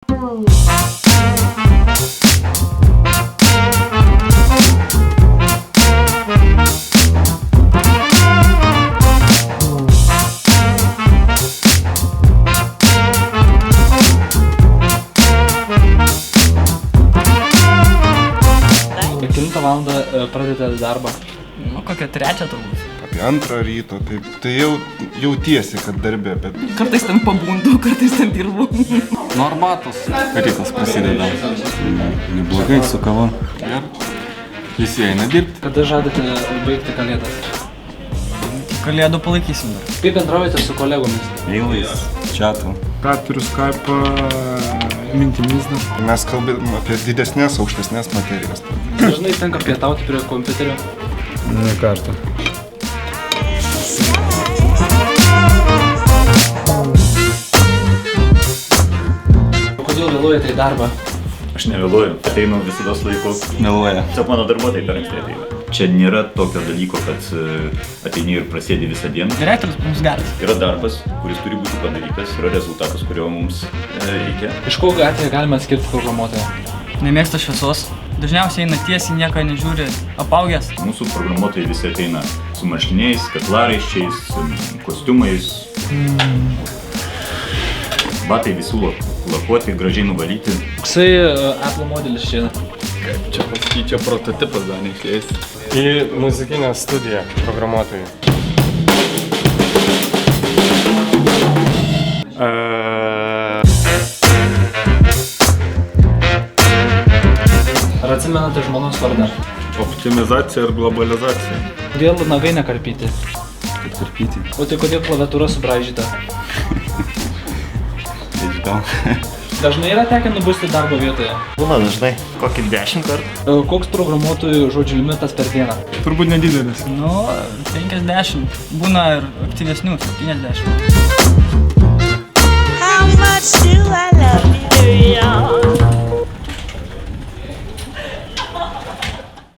Kelintą valandą pradėte darbą? Nu, kokią 3 turbūt. Apie 2 ryto, tai jau jautiesi, kad darbė, bet... Kartais ten pabundu, kartais ten dirbu. Nu arbatos. Rytas prasideda. Neblogai su kava. Ir visi eina dirbti. Kada žadate baigti kalėdas? Kalėdų palaikysim dar. Kaip bendraujate su kolegomis? Eilais, čiatu. Ką turiu Skype mintimis dar. Mes kalbėm apie didesnės, aukštesnės materijas. Dažnai tenka pietauti prie kompiuterio. Ne kartą. Kodėl vėluojate į darbą? Aš nevėluoju, ateinu visados laiku. Meluoja. Tiesiog mano darbuotojai per anksti ateina. Čia nėra tokio dalyko, kad ateini ir prasėdi visą dieną. Direktorius mums geras. Yra darbas, kuris turi būti padarytas, yra rezultatas, kurio mums reikia. Iš ko gatvėje galima atskirti programuotoją? Nemėgsta šviesos. Dažniausiai eina tiesiai, nieko nežiūri, apaugęs. Mūsų programuotojai visi ateina su marškiniais, kaklaraiščiais, kostiumais. Batai visų lakuoti, gražiai nuvalyti. Koksai Apple modelis čia? Kaip čia pasakyti, čia prototipas dar neišleis. Į muzikinę studiją programuotojai. Ar atsimenate žmonos vardą? Optimizacija ir globalizacija. Kodėl nagai nekarpyti? Kaip karpyti. O tai kodėl klaviatūra subraižyta? Nežinau. Dažnai yra tekę nubusti darbo vietoje? Būna dažnai, kokį 10 kartų. Koks programuotojų žodžių limitas per dieną? Turbūt nedidelis. Nu, 50. Būna ir aktyvesnių, 70. How much do I love